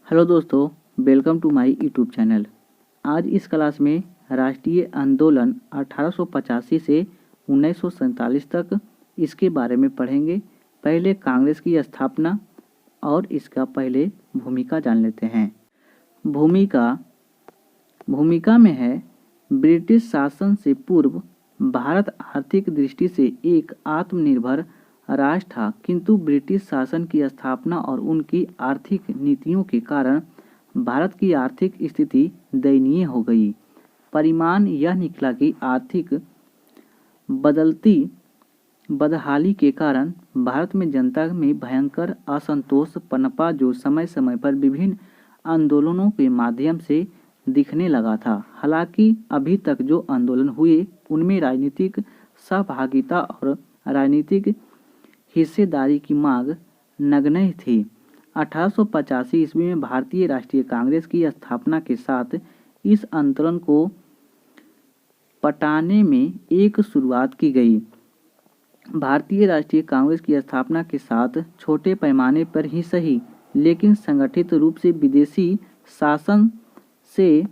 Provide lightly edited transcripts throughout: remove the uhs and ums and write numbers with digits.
Hello दोस्तों, welcome to my YouTube channel. आज इस क्लास में राष्ट्रीय आंदोलन 1885 से 1947 तक इसके बारे में पढ़ेंगे। पहले कांग्रेस की स्थापना और इसका पहले भूमिका जान लेते हैं। भूमिका में है, ब्रिटिश शासन से पूर्व भारत आर्थिक दृष्टि से एक आत्मनिर्भर राष्ट्र था, किंतु ब्रिटिश शासन की स्थापना और उनकी आर्थिक नीतियों के कारण भारत की आर्थिक स्थिति दयनीय हो गई। परिणाम यह निकला कि आर्थिक बदहाली के कारण भारत में जनता में भयंकर असंतोष पनपा, जो समय समय पर विभिन्न आंदोलनों के माध्यम से दिखने लगा था। हालांकि अभी तक जो आंदोलन हुए उनमें राजनीतिक सहभागिता और राजनीतिक हिस्सेदारी की मांग नगण्य थी। 1885 ईस्वी में भारतीय राष्ट्रीय कांग्रेस की स्थापना के साथ इस आंदोलन को पटाने में एक शुरुआत की गई। भारतीय राष्ट्रीय कांग्रेस की स्थापना के साथ छोटे पैमाने पर ही सही, लेकिन संगठित रूप से विदेशी शासन से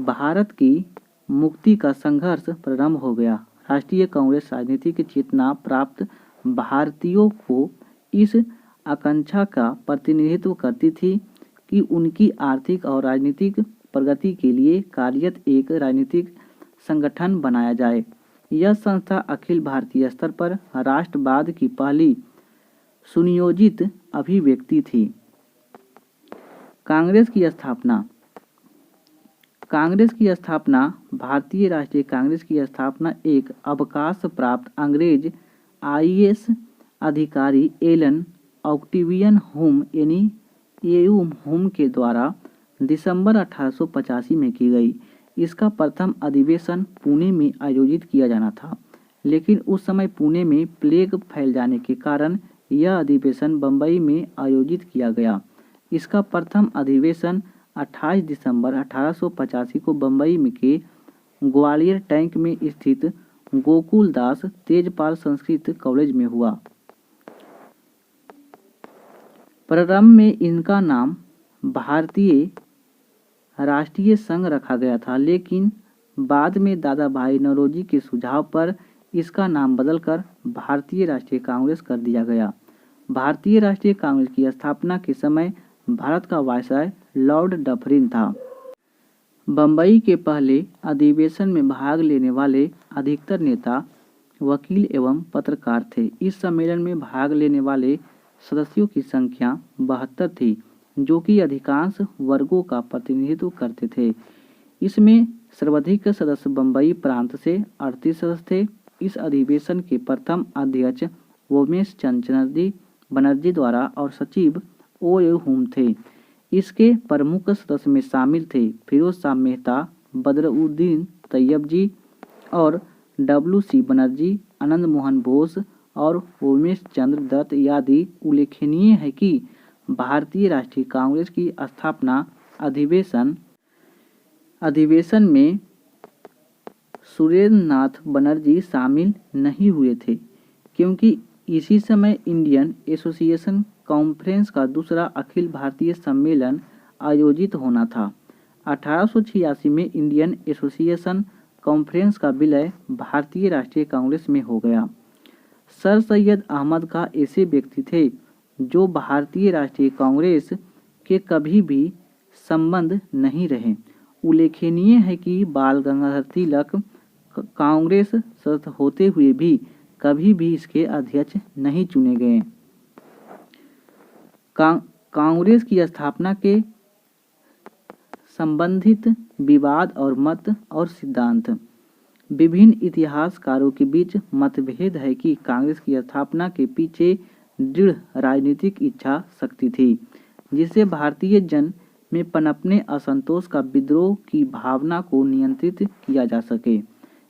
भारत की मुक्ति का संघर्ष प्रारंभ हो गया। राष्ट्रीय कांग्रेस राजनीतिक चेतना प्राप्त भारतीयों को इस आकांक्षा का प्रतिनिधित्व करती थी कि उनकी आर्थिक और राजनीतिक प्रगति के लिए कार्यरत एक राजनीतिक संगठन बनाया जाए। यह संस्था अखिल भारतीय स्तर पर राष्ट्रवाद की पहली सुनियोजित अभिव्यक्ति थी। कांग्रेस की स्थापना भारतीय राष्ट्रीय कांग्रेस की स्थापना एक अवकाश प्राप्त अंग्रेज IAS अधिकारी एलन ऑक्टेवियन होम के द्वारा दिसंबर 1885 में की गई। इसका प्रथम अधिवेशन पुणे में आयोजित किया जाना था, लेकिन उस समय पुणे में प्लेग फैल जाने के कारण यह अधिवेशन बंबई में आयोजित किया गया। इसका प्रथम अधिवेशन 28 दिसंबर 1885 को बंबई में के ग्वालियर टैंक में स्थित गोकुलदास तेजपाल संस्कृत कॉलेज में हुआ। प्रारंभ में इनका नाम भारतीय राष्ट्रीय संघ रखा गया था, लेकिन बाद में दादा भाई नौरोजी के सुझाव पर इसका नाम बदलकर भारतीय राष्ट्रीय कांग्रेस कर दिया गया। भारतीय राष्ट्रीय कांग्रेस की स्थापना के समय भारत का वायसराय लॉर्ड डफरिन था। बंबई के पहले अधिवेशन में भाग लेने वाले अधिकतर नेता वकील एवं पत्रकार थे। इस सम्मेलन में भाग लेने वाले सदस्यों की संख्या 72 थी, जो कि अधिकांश वर्गों का प्रतिनिधित्व करते थे। इसमें सर्वाधिक सदस्य बंबई प्रांत से 38 सदस्य थे। इस अधिवेशन के प्रथम अध्यक्ष उमेश चंद्र बनर्जी द्वारा और सचिव O.A. हुम थे। इसके प्रमुख सदस्य में शामिल थे फिरोज शाह मेहता, बदरुद्दीन तैयबजी और W.C. बनर्जी, आनंद मोहन बोस और उमेश चंद्र दत्त आदि। उल्लेखनीय है कि भारतीय राष्ट्रीय कांग्रेस की स्थापना अधिवेशन में सुरेंद्र नाथ बनर्जी शामिल नहीं हुए थे, क्योंकि इसी समय इंडियन एसोसिएशन कॉन्फ्रेंस का दूसरा अखिल भारतीय सम्मेलन आयोजित होना था। 1886 में इंडियन एसोसिएशन कॉन्फ्रेंस का विलय भारतीय राष्ट्रीय कांग्रेस में हो गया। सर सैयद अहमद खां ऐसे व्यक्ति थे जो भारतीय राष्ट्रीय कांग्रेस के कभी भी संबंध नहीं रहे। उल्लेखनीय है कि बाल गंगाधर तिलक कांग्रेस सदस्य होते हुए भी कभी भी इसके अध्यक्ष नहीं चुने गए। कांग्रेस की स्थापना के संबंधित विवाद और मत और सिद्धांत। विभिन्न इतिहासकारों के बीच मतभेद है कि कांग्रेस की स्थापना के पीछे दृढ़ राजनीतिक इच्छा शक्ति थी, जिससे भारतीय जन में पनपने असंतोष का विद्रोह की भावना को नियंत्रित किया जा सके।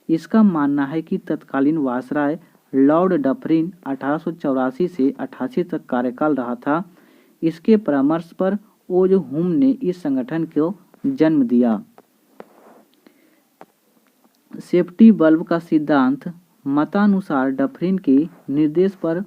इसका मानना है कि तत्कालीन वायसराय लॉर्ड डफरिन 1884 से 88 तक कार्यकाल रहा था। इसके परामर्श पर O.A. हुम ने इस संगठन को जन्म दिया। सेफ्टी बल्ब का सिद्धांत मतानुसार डफरिन के निर्देश पर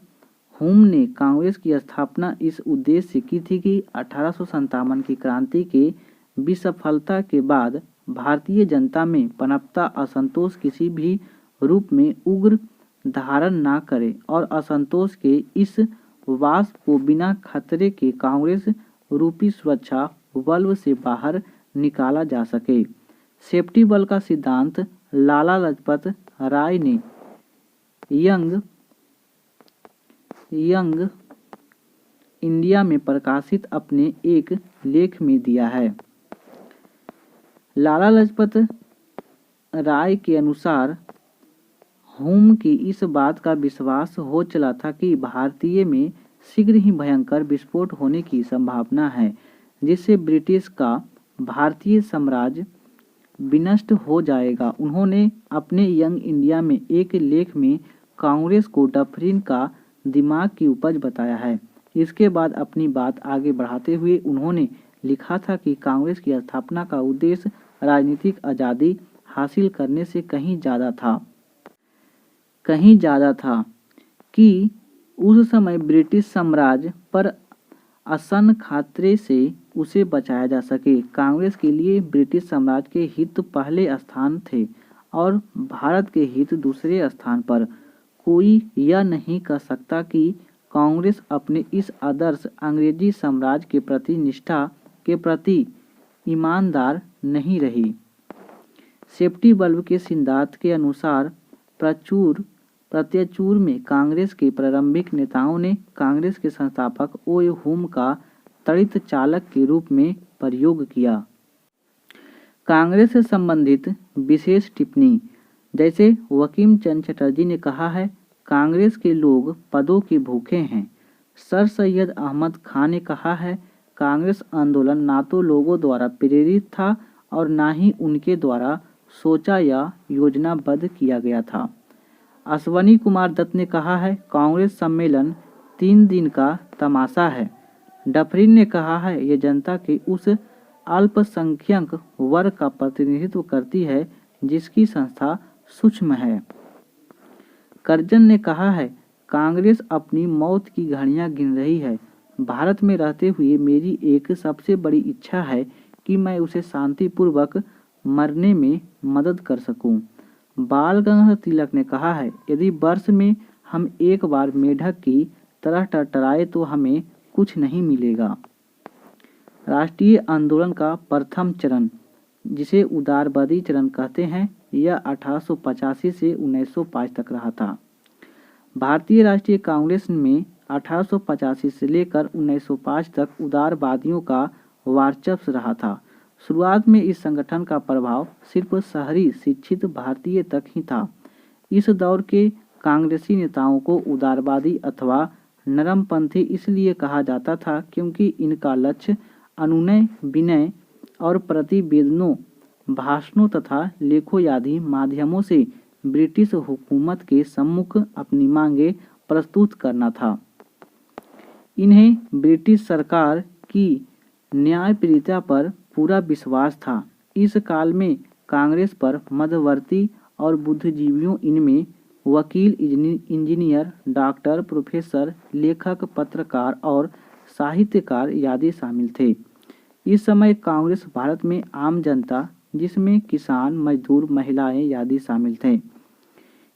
हुम ने कांग्रेस की स्थापना इस उद्देश्य से की थी कि 1857 की क्रांति के विसफलता के बाद भारतीय जनता में पनपता असंतोष किसी भी रूप में उग्र धारण न करे और असंतोष के इस वाष्प को बिना खतरे के कांग्रेस रूपी सुरक्षा बल्ब से बाहर निकाला जा सके। सेफ्टी बल का सिद्धांत लाला लाजपत राय ने यंग इंडिया में प्रकाशित अपने एक लेख में दिया है। लाला लाजपत राय के अनुसार हुम की इस बात का विश्वास हो चला था कि भारतीय में शीघ्र ही भयंकर विस्फोट होने की संभावना है, जिससे ब्रिटिश का भारतीय साम्राज्य विनष्ट हो जाएगा। उन्होंने अपने यंग इंडिया में एक लेख में कांग्रेस को डफरिन का दिमाग की उपज बताया है। इसके बाद अपनी बात आगे बढ़ाते हुए उन्होंने लिखा था कि कांग्रेस की स्थापना का उद्देश्य राजनीतिक आज़ादी हासिल करने से कहीं ज़्यादा था कि उस समय ब्रिटिश साम्राज्य पर आसन्न खतरे से उसे बचाया जा सके। कांग्रेस के लिए ब्रिटिश साम्राज्य के हित पहले स्थान थे और भारत के हित दूसरे स्थान पर। कोई यह नहीं कह सकता कि कांग्रेस अपने इस आदर्श अंग्रेजी साम्राज्य के प्रति निष्ठा के प्रति ईमानदार नहीं रही। सेफ्टी बल्ब के सिद्धांत के अनुसार प्रत्याचूर में कांग्रेस के प्रारंभिक नेताओं ने कांग्रेस के संस्थापक ओ हुम का त्वरित चालक के रूप में प्रयोग किया। कांग्रेस से संबंधित विशेष टिप्पणी, जैसे वकीम चंद चटर्जी ने कहा है, कांग्रेस के लोग पदों के भूखे हैं। सर सैयद अहमद खान ने कहा है, कांग्रेस आंदोलन ना तो लोगों द्वारा प्रेरित था और ना ही उनके द्वारा सोचा या योजनाबद्ध किया गया था। अश्वनी कुमार दत्त ने कहा है, कांग्रेस सम्मेलन 3 दिन का तमाशा है। डफरिन ने कहा है, यह जनता के उस अल्पसंख्यक वर्ग का प्रतिनिधित्व करती है जिसकी संस्था सूक्ष्म है। करजन ने कहा है, कांग्रेस अपनी मौत की घड़ियां गिन रही है। भारत में रहते हुए मेरी एक सबसे बड़ी इच्छा है कि मैं उसे शांतिपूर्वक मरने में मदद कर सकूं। बाल गंगाधर तिलक ने कहा है, यदि वर्ष में हम एक बार मेढक की तरह टरटराए तो हमें कुछ नहीं मिलेगा। राष्ट्रीय आंदोलन का प्रथम चरण, जिसे उदारवादी चरण कहते हैं, यह 1885 से 1905 तक रहा था। भारतीय राष्ट्रीय कांग्रेस में 1885 से लेकर 1905 तक उदारवादियों का वर्चस्व रहा था। शुरुआत में इस संगठन का प्रभाव सिर्फ शहरी शिक्षित भारतीय तक ही था। इस दौर के कांग्रेसी नेताओं को उदारवादी अथवा नरमपंथी इसलिए कहा जाता था क्योंकि इनका लक्ष्य अनुनय, विनय और प्रतिवेदनों, भाषणों तथा लेखों आदि माध्यमों से ब्रिटिश हुकूमत के सम्मुख अपनी मांगें प्रस्तुत करना था। इन्हें ब्रिटिश सरकार की न्यायप्रियता पर पूरा विश्वास था। इस काल में कांग्रेस पर मध्यवर्ती और बुद्धिजीवियों, इनमें वकील, इंजीनियर, डॉक्टर, प्रोफेसर, लेखक, पत्रकार और साहित्यकार आदि शामिल थे। इस समय कांग्रेस भारत में आम जनता, जिसमें किसान, मजदूर, महिलाएं आदि शामिल थे,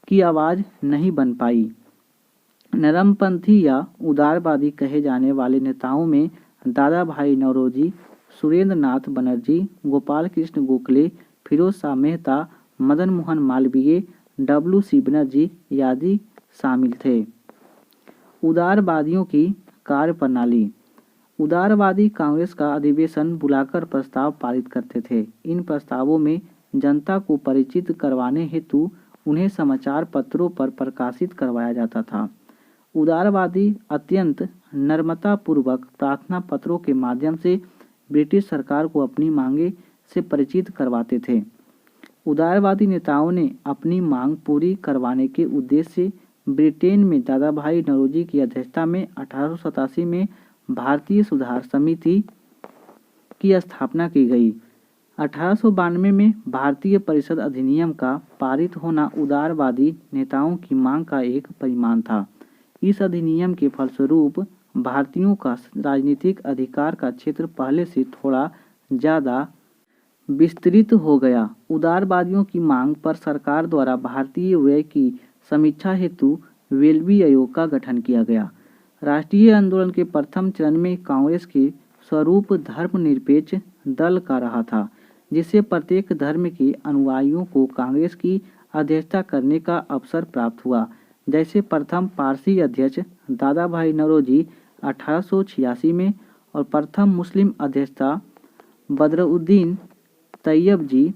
की आवाज़ नहीं बन पाई। नरमपंथी या उदारवादी कहे जाने वाले नेताओं में दादा भाई नौरोजी, सुरेंद्र नाथ बनर्जी, गोपाल कृष्ण गोखले, फिरोज शाह मेहता, मदन मोहन मालवीय, W.C. बनर्जी आदि शामिल थे। उदारवादियों की कार्यप्रणाली। उदारवादी कांग्रेस का अधिवेशन बुलाकर प्रस्ताव पारित करते थे। इन प्रस्तावों में जनता को परिचित करवाने हेतु उन्हें समाचार पत्रों पर प्रकाशित करवाया जाता था। उदारवादी अत्यंत नम्रतापूर्वक प्रार्थना पत्रों के माध्यम से ब्रिटिश सरकार को अपनी मांगे से परिचित करवाते थे। उदारवादी नेताओं ने अपनी मांग पूरी करवाने के उद्देश्य से ब्रिटेन में दादा भाई नौरोजी की अध्यक्षता में 1887 में भारतीय सुधार समिति की स्थापना की गई। 1892 में भारतीय परिषद अधिनियम का पारित होना उदारवादी नेताओं की मांग का एक परिणाम था। इस अधिनियम के फलस्वरूप भारतीयों का राजनीतिक अधिकार का क्षेत्र पहले से थोड़ा ज़्यादा विस्तृत हो गया। उदारवादियों की मांग पर सरकार द्वारा भारतीय व्यय की समीक्षा हेतु वेलबी आयोग का गठन किया गया। राष्ट्रीय आंदोलन के प्रथम चरण में कांग्रेस के स्वरूप धर्मनिरपेक्ष दल का रहा था, जिससे प्रत्येक धर्म के अनुयायियों को कांग्रेस की अध्यक्षता करने का अवसर प्राप्त हुआ। जैसे प्रथम पारसी अध्यक्ष दादा भाई नौरोजी 1886 में और प्रथम मुस्लिम अध्यक्षता बदरुद्दीन तैयब जी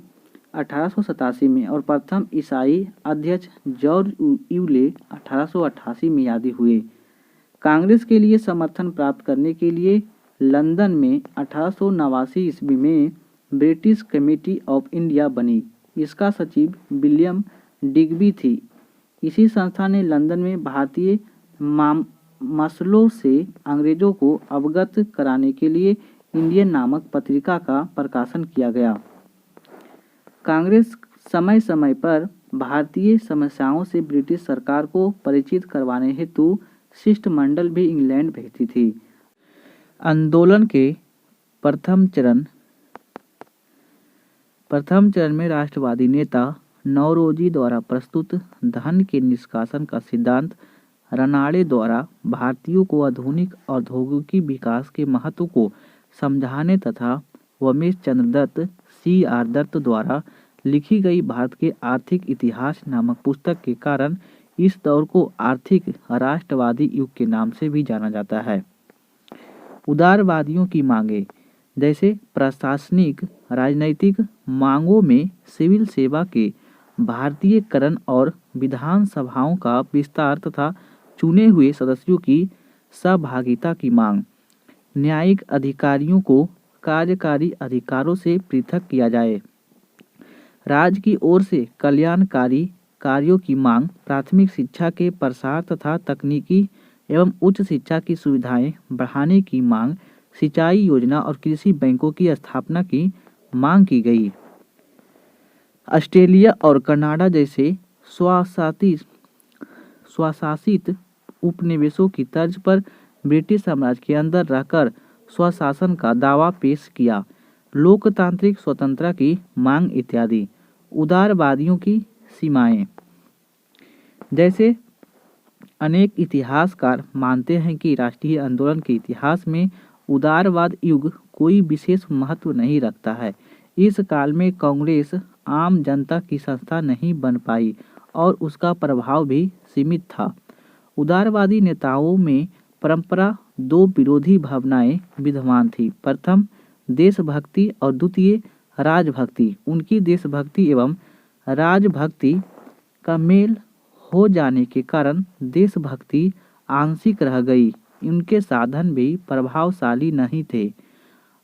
1887 में और प्रथम ईसाई अध्यक्ष जॉर्ज यूले 1888 में आदि हुए। कांग्रेस के लिए समर्थन प्राप्त करने के लिए लंदन में 1889 ईस्वी में ब्रिटिश कमेटी ऑफ इंडिया बनी। इसका सचिव विलियम डिग्बी थी। इसी संस्था ने लंदन में भारतीय मसलों से अंग्रेजों को अवगत कराने के लिए इंडियन नामक पत्रिका का प्रकाशन किया गया। कांग्रेस समय समय पर भारतीय समस्याओं से ब्रिटिश सरकार को परिचित करवाने हेतु शिष्टमंडल भी इंग्लैंड भेजती थी। आंदोलन के प्रथम चरण में राष्ट्रवादी नेता नौरोजी द्वारा प्रस्तुत धन के निष्कासन का सिद्धांत, रनाड़े द्वारा भारतीयों को आधुनिक औद्योगिक विकास के महत्व को समझाने तथा उमेश चंद्र दत्त C.R. दत्त द्वारा लिखी गई भारत के आर्थिक इतिहास नामक पुस्तक के कारण इस दौर को आर्थिक राष्ट्रवादी युग के नाम से भी जाना जाता है। उदारवादियों की मांगें, जैसे प्रशासनिक राजनैतिक मांगों में सिविल सेवा के भारतीयकरण और विधानसभाओं का विस्तार तथा चुने हुए सदस्यों की सहभागिता की मांग, न्यायिक अधिकारियों को कार्यकारी अधिकारों से पृथक किया जाए, राज्य की ओर से कल्याणकारी कार्यों की मांग, प्राथमिक शिक्षा के प्रसार तथा तकनीकी एवं उच्च शिक्षा की सुविधाएं बढ़ाने की मांग, सिंचाई योजना और कृषि बैंकों की स्थापना की मांग की गई। ऑस्ट्रेलिया और कनाडा जैसे स्वशासित उपनिवेशों की तर्ज पर ब्रिटिश साम्राज्य के अंदर रहकर स्वशासन का दावा पेश किया, लोकतांत्रिक स्वतंत्रता की मांग इत्यादि। उदारवादियों की सीमाएं, जैसे अनेक इतिहासकार मानते हैं कि राष्ट्रीय आंदोलन के इतिहास में उदारवाद युग कोई विशेष महत्व नहीं रखता है। इस काल में कांग्रेस आम जनता की संस्था नहीं बन पाई और उसका प्रभाव भी सीमित था। उदारवादी नेताओं में परंपरा दो विरोधी भावनाएं विद्यमान थी। प्रथम देशभक्ति और द्वितीय राजभक्ति। उनकी देशभक्ति एवं राजभक्ति का मेल हो जाने के कारण देशभक्ति आंशिक रह गई। उनके साधन भी प्रभावशाली नहीं थे।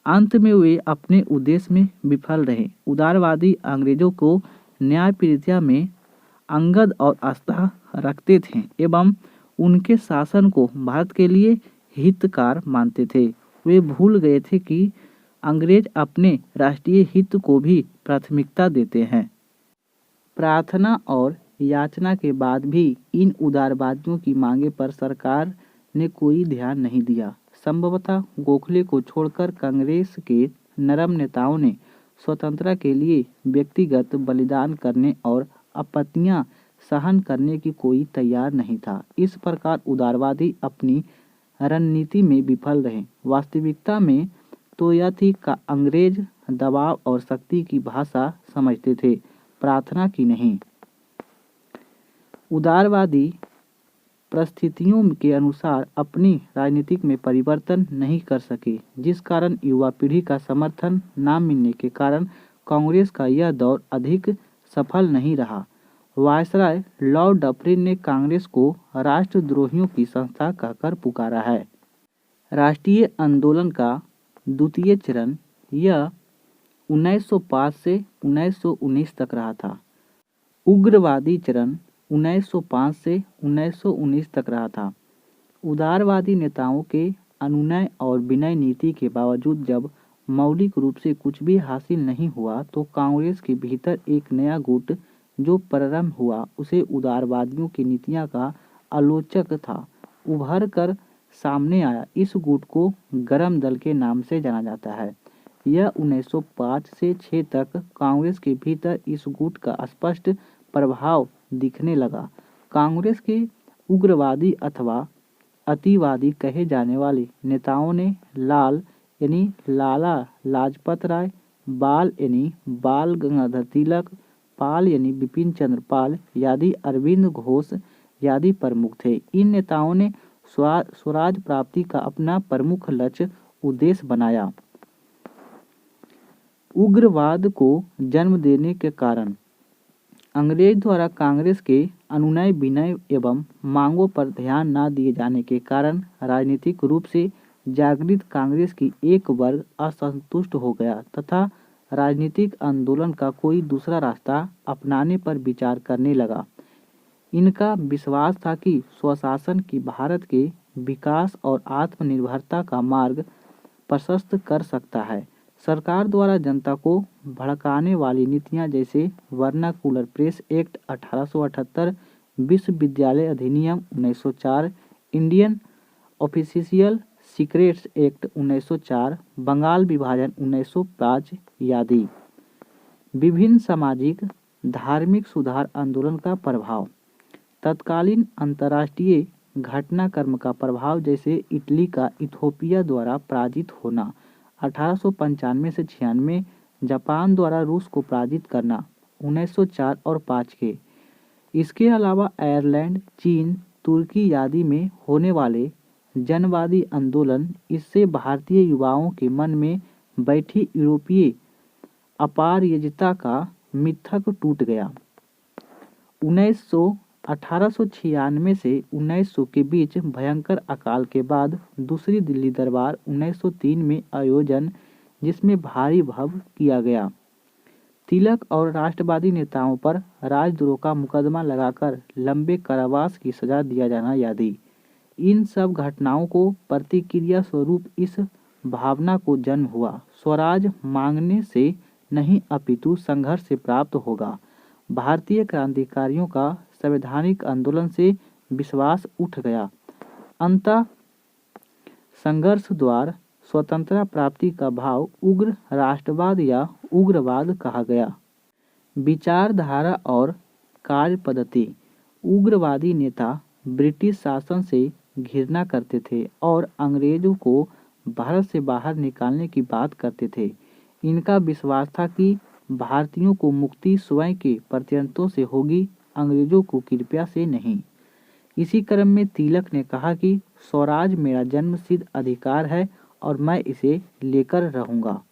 अंत में वे अपने उद्देश्य में विफल रहे। उदारवादी अंग्रेजों को न्यायप्रियता में अंगद और आस्था रखते थे एवं उनके शासन को भारत के लिए हितकार मानते थे। वे भूल गए थे कि अंग्रेज अपने राष्ट्रीय हित को भी प्राथमिकता देते हैं। प्रार्थना और याचना के बाद भी इन उदारवादियों की मांगे पर सरकार ने कोई ध्यान नहीं दिया। संभवतः गोखले को छोड़कर कांग्रेस के नरम नेताओं ने स्वतंत्रता के लिए व्यक्तिगत बलिदान करने और आपत्तियां सहन करने की कोई तैयार नहीं था। इस प्रकार उदारवादी अपनी रणनीति में विफल रहे। वास्तविकता में तो यह थी कि अंग्रेज दबाव और शक्ति की भाषा समझते थे, प्रार्थना की नहीं। उदारवादी परिस्थितियों के अनुसार अपनी राजनीतिक में परिवर्तन नहीं कर सके, जिस कारण युवा पीढ़ी का समर्थन न मिलने के कारण कांग्रेस का यह दौर अधिक सफल नहीं रहा। वायसराय लॉर्ड डफरिन ने कांग्रेस को राष्ट्रद्रोहियों की संस्था कहकर पुकारा है। राष्ट्रीय आंदोलन का द्वितीय चरण यह 1905 से 1919 तक रहा था। उग्रवादी चरण 1905 से 1919 तक रहा था। उदारवादी नेताओं के अनुनय और विनय नीति के बावजूद जब मौलिक रूप से कुछ भी हासिल नहीं हुआ तो कांग्रेस के भीतर एक नया गुट जो प्रारंभ हुआ उसे उदारवादियों की नीतियां का आलोचक था उभर कर सामने आया। इस गुट को गरम दल के नाम से जाना जाता है। यह 1905 से 6 तक कांग्रेस के भीतर इस गुट का स्पष्ट प्रभाव दिखने लगा। कांग्रेस के उग्रवादी अथवा अतिवादी कहे जाने वाले नेताओं ने लाल यानी लाला लाजपत राय, बाल यानी बाल गंगाधर तिलक, पाल यानी बिपिन चंद्र पाल आदि, अरविंद घोष आदि प्रमुख थे। इन नेताओं ने स्वराज प्राप्ति का अपना प्रमुख लक्ष्य उद्देश्य बनाया। उग्रवाद को जन्म देने के कारण अंग्रेज द्वारा कांग्रेस के अनुनय विनय एवं मांगों पर ध्यान न दिए जाने के कारण राजनीतिक रूप से जागृत कांग्रेस की एक वर्ग असंतुष्ट हो गया तथा राजनीतिक आंदोलन का कोई दूसरा रास्ता अपनाने पर विचार करने लगा। इनका विश्वास था कि स्वशासन की भारत के विकास और आत्मनिर्भरता का मार्ग प्रशस्त कर सकता है। सरकार द्वारा जनता को भड़काने वाली नीतियां जैसे वर्नाकुलर प्रेस एक्ट 1878, विश्वविद्यालय अधिनियम 1904, Indian official secrets act 1904, Bengal विभाजन 1905 आदि विभिन्न सामाजिक धार्मिक सुधार आंदोलन का प्रभाव, तत्कालीन अंतर्राष्ट्रीय घटनाक्रम का प्रभाव जैसे इटली का इथोपिया द्वारा पराजित होना 1895 से 96, जापान द्वारा रूस को पराजित करना 1904 और 5 के। इसके अलावा आयरलैंड, चीन, तुर्की आदि में होने वाले जनवादी आंदोलन, इससे भारतीय युवाओं के मन में बैठी यूरोपीय अपारगता का मिथक टूट गया। 1896 से 1900 के बीच भयंकर अकाल के बाद दूसरी दिल्ली दरबार 1903 में आयोजन, जिसमें भारी भव्य किया गया। तिलक और राष्ट्रवादी नेताओं पर राजद्रोह का मुकदमा लगाकर लंबे कारावास की सजा दिया जाना आदि इन सब घटनाओं को प्रतिक्रिया स्वरूप इस भावना को जन्म हुआ, स्वराज मांगने से नहीं अपितु संघर्ष से प्राप्त होगा। भारतीय क्रांतिकारियों का संवैधानिक आंदोलन से विश्वास उठ गया। अंततः संघर्ष द्वारा स्वतंत्रता प्राप्ति का भाव उग्र राष्ट्रवाद या उग्रवाद कहा गया। विचारधारा और कार्य पद्धति। उग्रवादी नेता ब्रिटिश शासन से घृणा करते थे और अंग्रेजों को भारत से बाहर निकालने की बात करते थे। इनका विश्वास था कि भारतीयों को मुक्ति स्वयं के प्रयत्नों से होगी, अंग्रेजों को कृपया से नहीं। इसी क्रम में तिलक ने कहा कि स्वराज मेरा जन्मसिद्ध अधिकार है और मैं इसे लेकर रहूंगा।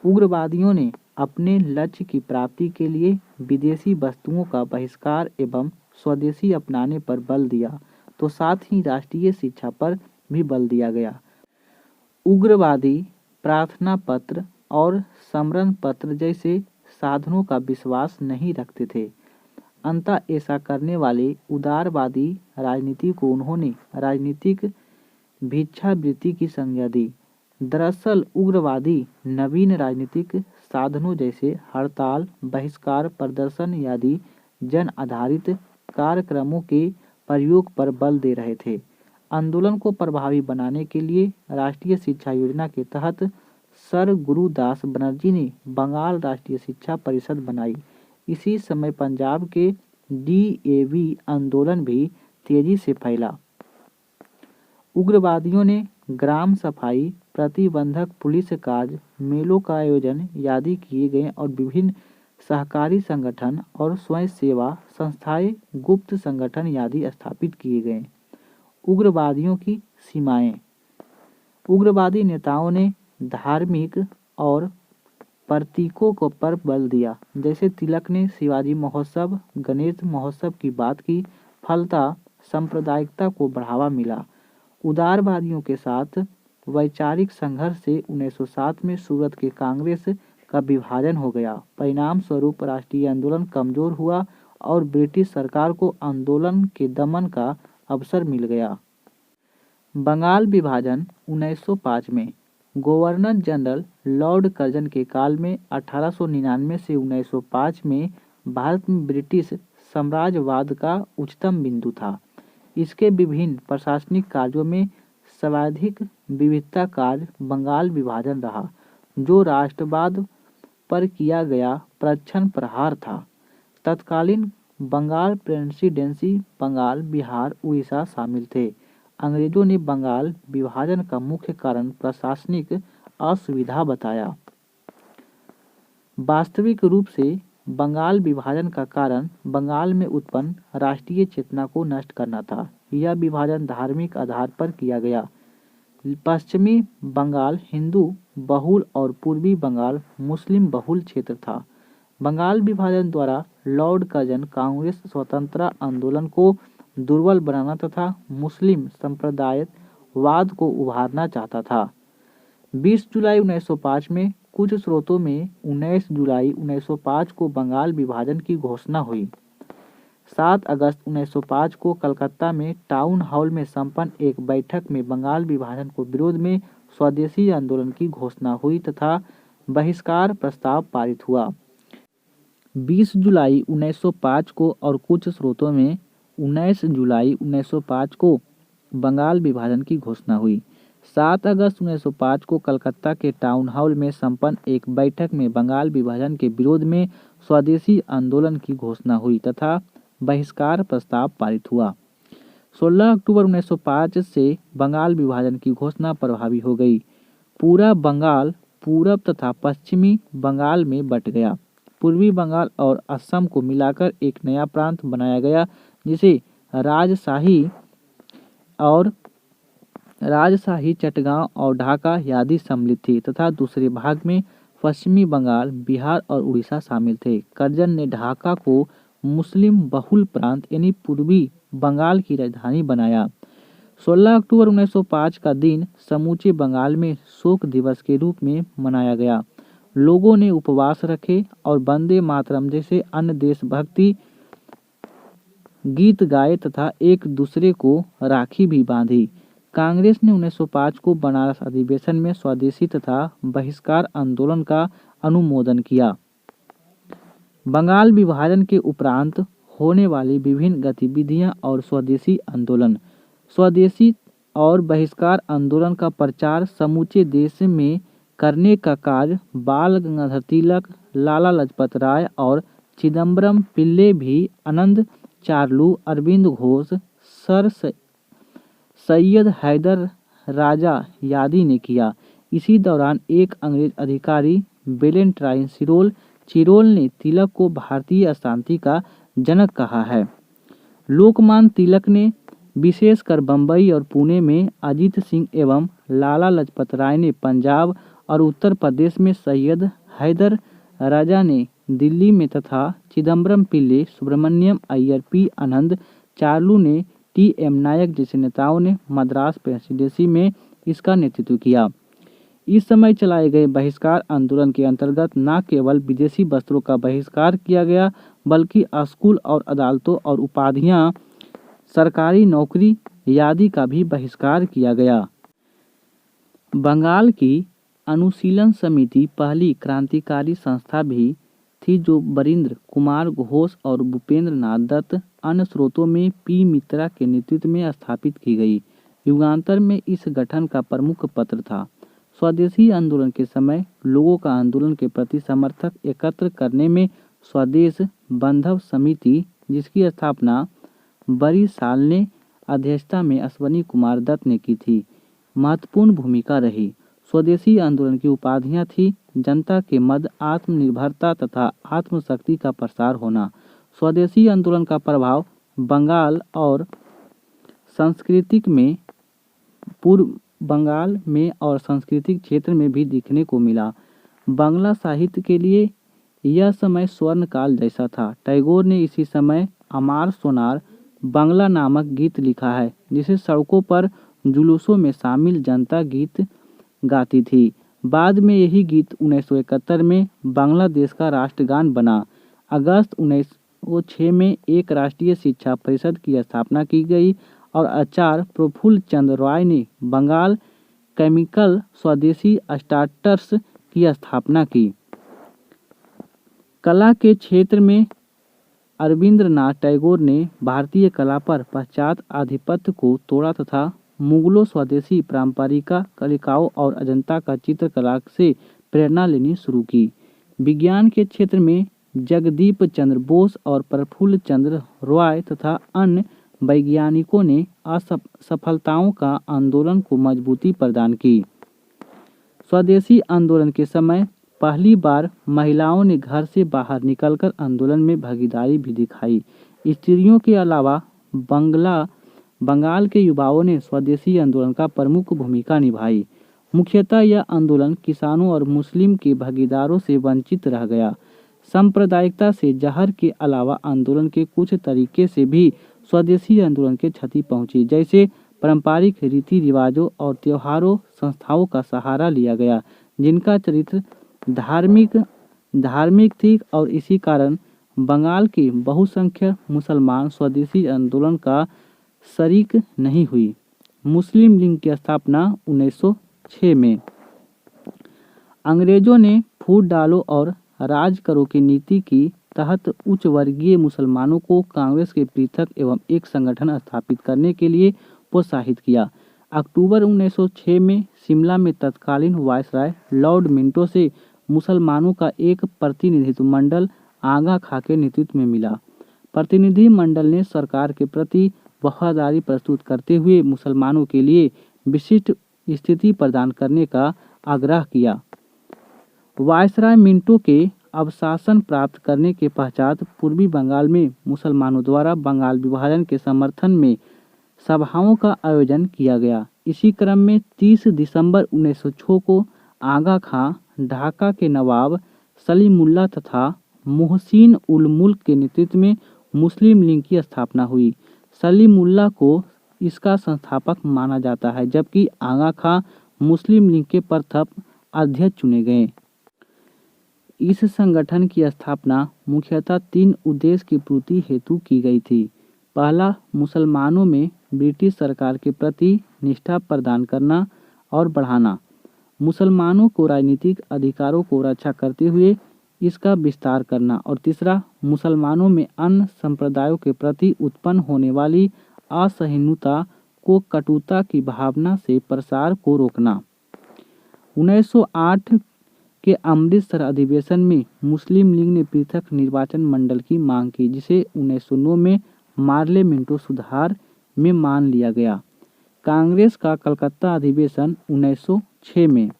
उग्रवादियों ने अपने लक्ष्य की प्राप्ति के लिए विदेशी वस्तुओं का बहिष्कार एवं स्वदेशी अपनाने पर बल दिया, तो साथ ही राष्ट्रीय शिक्षा पर भी बल दिया गया। उग्रवादी प्रार्थना पत्र और समरण पत्र जैसे साधनों का विश्वास नहीं रखते थे। अंततः ऐसा करने वाले उदारवादी राजनीति को उन्होंने राजनीतिक भिक्षावृत्ति की संज्ञा दी। दरअसल उग्रवादी नवीन राजनीतिक साधनों जैसे हड़ताल, बहिष्कार, प्रदर्शन आदि जन आधारित कार्यक्रमों के प्रयोग पर बल दे रहे थे। आंदोलन को प्रभावी बनाने के लिए राष्ट्रीय शिक्षा योजना के तहत सर गुरुदास बनर्जी ने बंगाल राष्ट्रीय शिक्षा परिषद बनाई। इसी समय पंजाब के DAV आंदोलन भी तेजी से फैला। उग्रवादियों ने ग्राम सफाई, प्रतिबंधक पुलिस कार्य, मेलों का आयोजन आदि किए गए और विभिन्न सहकारी संगठन और स्वयं सेवा संस्थाएं, गुप्त संगठन आदि स्थापित किए गए। उग्रवादियों की सीमाएं। उग्रवादी नेताओं ने धार्मिक और प्रतीकों को पर बल दिया। जैसे तिलक ने शिवाजी महोत्सव, गणेश महोत्सव की बात की, फलतः सांप्रदायिकता को बढ़ावा मिला। उदारवादियों के साथ वैचारिक संघर्ष से 1907 में सूरत के कांग्रेस का विभाजन हो गया। परिणाम स्वरूप राष्ट्रीय आंदोलन कमजोर हुआ और ब्रिटिश सरकार को आंदोलन के दमन का अवसर मिल गया। बंगाल विभाजन 1905 में गवर्नर जनरल लॉर्ड कर्जन के काल में 1899 से 1905 में भारत में ब्रिटिश साम्राज्यवाद का उच्चतम बिंदु था। इसके विभिन्न प्रशासनिक कार्यों में सर्वाधिक विविधता कार्य बंगाल विभाजन रहा, जो राष्ट्रवाद पर किया गया प्रच्छन्न प्रहार था। तत्कालीन बंगाल प्रेसिडेंसी बंगाल, बिहार, उड़ीसा शामिल थे। अंग्रेजों ने बंगाल विभाजन का मुख्य कारण प्रशासनिक असुविधा बताया। वास्तविक रूप से बंगाल विभाजन का कारण बंगाल में उत्पन्न राष्ट्रीय चेतना को नष्ट करना था। यह विभाजन धार्मिक आधार पर किया गया। पश्चिमी बंगाल हिंदू बहुल और पूर्वी बंगाल मुस्लिम बहुल क्षेत्र था। बंगाल विभाजन द्वारा लॉर्ड कर्जन कांग्रेस स्वतंत्रता आंदोलन को दुर्बल बनाना तथा मुस्लिम संप्रदायवाद को उभारना चाहता था। 20 जुलाई 1905 में कुछ स्रोतों में 19 जुलाई 1905 को बंगाल विभाजन की घोषणा हुई। 7 अगस्त 1905 को कलकत्ता में टाउन हॉल में संपन्न एक बैठक में बंगाल विभाजन को विरोध में स्वदेशी आंदोलन की घोषणा हुई तथा बहिष्कार प्रस्ताव पारित हुआ। 20 जुलाई 1905 को और कुछ स्रोतों में 19 जुलाई 1905 को बंगाल विभाजन की घोषणा हुई। 7 अगस्त 1905 को कलकत्ता के टाउन हॉल में संपन्न एक बैठक में बंगाल विभाजन के विरोध में स्वदेशी आंदोलन की घोषणा हुई तथा बहिष्कार प्रस्ताव पारित हुआ। 16 अक्टूबर 1905 से बंगाल विभाजन की घोषणा प्रभावी हो गई। पूरा बंगाल पूरब तथा पश्चिमी बंगाल में बट गया। पूर्वी बंगाल और असम को मिलाकर एक नया प्रांत बनाया गया, जिसे राजशाही चटगांव और ढाका आदि सम्मिलित थी तथा दूसरे भाग में पश्चिमी बंगाल, बिहार और उड़ीसा शामिल थे। कर्जन ने ढाका को मुस्लिम बहुल प्रांत यानी पूर्वी बंगाल की राजधानी बनाया। 16 अक्टूबर 1905 का दिन समूचे बंगाल में शोक दिवस के रूप में मनाया गया। लोगों ने उपवास रखे और वंदे मातरम जैसे अन्य देशभक्ति गीत गाए तथा एक दूसरे को राखी भी बांधी। कांग्रेस ने 1905 को बनारस अधिवेशन में स्वदेशी तथा बहिष्कार आंदोलन का अनुमोदन किया। बंगाल विभाजन के उपरांत होने वाली विभिन्न गतिविधियां और स्वदेशी आंदोलन। स्वदेशी और बहिष्कार आंदोलन का प्रचार समूचे देश में करने का कार्य बाल गंगाधर तिलक, लाला लाजपत राय और चिदम्बरम पिल्ले भी आनंद चार्लू, अरविंद घोष, सर सैयद हैदर राजा यादी ने किया। इसी दौरान एक अंग्रेज अधिकारी वेलेंटाइन चिरोल ने तिलक को भारतीय अशांति का जनक कहा है। लोकमान्य तिलक ने विशेषकर बम्बई और पुणे में, अजीत सिंह एवं लाला लाजपत राय ने पंजाब और उत्तर प्रदेश में, सैयद हैदर राजा ने दिल्ली में तथा चिदम्बरम पिल्ले, सुब्रमण्यम अय्यर, पी आनंद चार्लू ने, टी.एम. नायक जैसे नेताओं ने मद्रास प्रेसिडेंसी में इसका नेतृत्व किया। इस समय चलाए गए बहिष्कार आंदोलन के अंतर्गत न केवल विदेशी वस्त्रों का बहिष्कार किया गया, बल्कि स्कूल और अदालतों और उपाधियां, सरकारी नौकरी आदि का भी बहिष्कार किया गया। बंगाल की अनुशीलन समिति पहली क्रांतिकारी संस्था भी थी जो बरिंद्र कुमार घोष और भूपेंद्र नाथ दत्त अन्य स्रोतों में पी मित्रा के नेतृत्व में स्थापित की गई। युगांतर में इस गठन का प्रमुख पत्र था। स्वदेशी आंदोलन के समय लोगों का आंदोलन के प्रति समर्थक एकत्र करने में स्वदेश बांधव समिति, जिसकी स्थापना बरी साल ने अध्यक्षता में अश्वनी कुमार दत्त ने की थी, महत्वपूर्ण भूमिका रही। स्वदेशी आंदोलन की उपाधियां थी जनता के मध्य आत्मनिर्भरता तथा आत्मशक्ति का प्रसार होना। स्वदेशी आंदोलन का प्रभाव बंगाल और सांस्कृतिक में पूर्व बंगाल में और सांस्कृतिक क्षेत्र में भी दिखने को मिला। बांग्ला साहित्य के लिए यह समय स्वर्ण काल जैसा था। टैगोर ने इसी समय अमार सोनार बांग्ला नामक गीत लिखा है, जिसे सड़कों पर जुलूसों में शामिल जनता गीत गाती थी। बाद में यही गीत 1971 में बांग्लादेश का राष्ट्रगान बना। अगस्त 1906 में एक राष्ट्रीय शिक्षा परिषद की स्थापना की गई और आचार्य प्रफुल्ल चंद्र राय ने बंगाल केमिकल स्वदेशी स्टार्टर्स की स्थापना की। कला के क्षेत्र में अरविंद्रनाथ टैगोर ने भारतीय कला पर पाश्चात्य आधिपत्य को तोड़ा तथा मुगलों, स्वदेशी पारंपरिका कलिकाओं और अजंता का चित्रकला से प्रेरणा लेनी शुरू की। विज्ञान के क्षेत्र में जगदीप चंद्र बोस और प्रफुल्ल चंद्र रॉय तथा अन्य वैज्ञानिकों ने असफलताओं का आंदोलन को मजबूती प्रदान की। स्वदेशी आंदोलन के समय पहली बार महिलाओं ने घर से बाहर निकलकर आंदोलन में भागीदारी भी दिखाई। स्त्रियों के अलावा बंगाल के युवाओं ने स्वदेशी आंदोलन का प्रमुख भूमिका निभाई। मुख्यतः यह आंदोलन किसानों और मुस्लिम के भागीदारों से वंचित रह गया। सांप्रदायिकता से जहर के अलावा आंदोलन के कुछ तरीके से भी स्वदेशी आंदोलन के क्षति पहुंची, जैसे पारंपरिक रीति रिवाजों और त्योहारों संस्थाओं का सहारा लिया गया, जिनका चरित्र धार्मिक थी और इसी कारण बंगाल के बहुसंख्यक मुसलमान स्वदेशी आंदोलन का शरीक नहीं हुई। मुस्लिम लीग की स्थापना 1906 में। अंग्रेजों ने फूट डालो और राज करो की नीति की तहत उच्च वर्गीय मुसलमानों को कांग्रेस के पृथक एवं एक संगठन स्थापित करने के लिए प्रोत्साहित किया। अक्टूबर 1906 में शिमला में तत्कालीन वायसराय लॉर्ड मिंटो से मुसलमानों का एक प्रतिनिधित्व मंडल आगा खां के नेतृत्व में मिला। प्रतिनिधि मंडल ने सरकार के प्रति वफादारी प्रस्तुत करते हुए मुसलमानों के लिए विशिष्ट स्थिति प्रदान करने का आग्रह किया। वायसराय मिंटो के अवशासन प्राप्त करने के पश्चात पूर्वी बंगाल में मुसलमानों द्वारा बंगाल विभाजन के समर्थन में सभाओं का आयोजन किया गया। इसी क्रम में 30 दिसंबर 1906 को आगा खां ढाका के नवाब सलीमुल्लाह तथा मोहसिन उल मुल्क के नेतृत्व में मुस्लिम लीग की स्थापना हुई। सलीमुल्लाह को इसका संस्थापक माना जाता है, जबकि आगा खां मुस्लिम लीग के प्रथम अध्यक्ष चुने गए। इस संगठन की स्थापना मुख्यतः 3 उद्देश्य की पूर्ति हेतु की गई थी। पहला, मुसलमानों में ब्रिटिश सरकार के प्रति निष्ठा प्रदान करना और बढ़ाना, मुसलमानों को राजनीतिक अधिकारों को रक्षा करते हुए इसका विस्तार करना, और तीसरा, मुसलमानों में अन्य संप्रदायों के प्रति उत्पन्न होने वाली असहिष्णुता को कटुता की भावना से प्रसार को रोकना। 1908 के अमृतसर अधिवेशन में मुस्लिम लीग ने पृथक निर्वाचन मंडल की मांग की, जिसे 1909 में मार्ले मिंटो सुधार में मान लिया गया। कांग्रेस का कलकत्ता अधिवेशन 1906 में।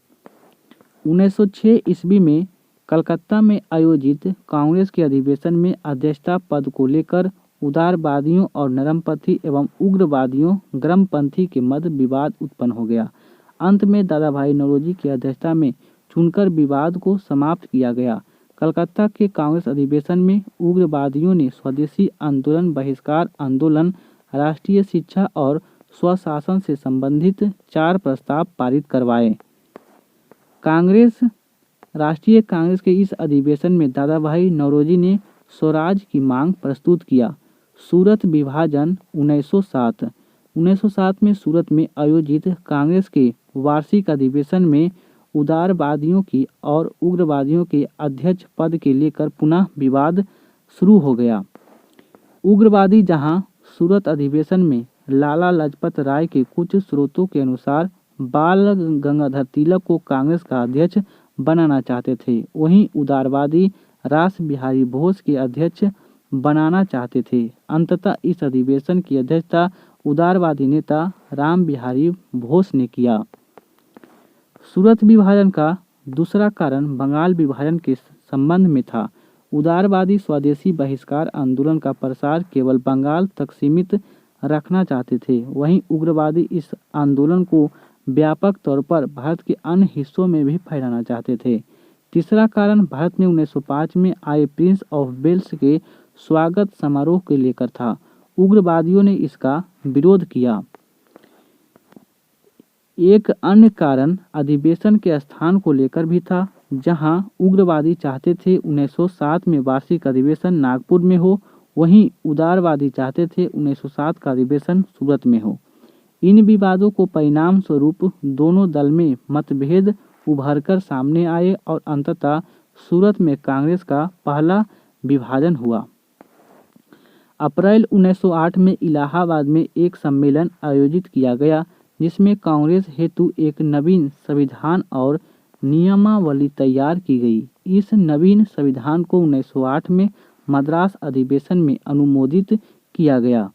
1906 ईस्वी में कलकत्ता में आयोजित कांग्रेस के अधिवेशन में अध्यक्षता पद को लेकर उदारवादियों और नरमपंथी एवं उग्रवादियों ग्रमपंथी के मध्य विवाद उत्पन्न हो गया। अंत में दादा भाई नौरोजी की अध्यक्षता में चुनकर विवाद को समाप्त किया गया। कलकत्ता के कांग्रेस अधिवेशन में उग्रवादियों ने स्वदेशी आंदोलन, बहिष्कार आंदोलन, राष्ट्रीय शिक्षा और स्वशासन से संबंधित 4 प्रस्ताव पारित करवाए। राष्ट्रीय कांग्रेस के इस अधिवेशन में दादा भाई नौरोजी ने स्वराज की मांग प्रस्तुत किया। सूरत विभाजन 1907 में सूरत में आयोजित कांग्रेस के वार्षिक अधिवेशन में उदारवादियों की और उग्रवादियों के अध्यक्ष पद के लेकर पुनः विवाद शुरू हो गया। उग्रवादी जहां सूरत अधिवेशन में लाला लाजपत राय के कुछ स्रोतों के अनुसार बाल गंगाधर तिलक को कांग्रेस का अध्यक्ष बनाना चाहते थे, वहीं उदारवादी रास बिहारी बोस के अध्यक्ष बनाना चाहते थे। अंततः इस अधिवेशन की अध्यक्षता उदारवादी नेता राम बिहारी बोस ने किया। सूरत विभाजन का दूसरा कारण बंगाल विभाजन के संबंध में था। उदारवादी स्वदेशी बहिष्कार आंदोलन का प्रसार केवल बंगाल तक सीमित रखना चाहते थे, वहीं उग्रवादी इस आंदोलन को व्यापक तौर पर भारत के अन्य हिस्सों में भी फैलाना चाहते थे। तीसरा कारण भारत में 1905 में आए प्रिंस ऑफ वेल्स के स्वागत समारोह को लेकर था। उग्रवादियों ने इसका विरोध किया। एक अन्य कारण अधिवेशन के स्थान को लेकर भी था, जहां उग्रवादी चाहते थे 1907 में वार्षिक अधिवेशन नागपुर में हो, वहीं उदारवादी चाहते थे 1907 का अधिवेशन सूरत में हो। इन विवादों को परिणाम स्वरूप दोनों दल में मतभेद उभरकर सामने आए और अंततः सूरत में कांग्रेस का पहला विभाजन हुआ। अप्रैल 1908 में इलाहाबाद में एक सम्मेलन आयोजित किया गया जिसमें कांग्रेस हेतु एक नवीन संविधान और नियमावली तैयार की गई। इस नवीन संविधान को 1908 में मद्रास अधिवेशन में अनुमोदित किया गया।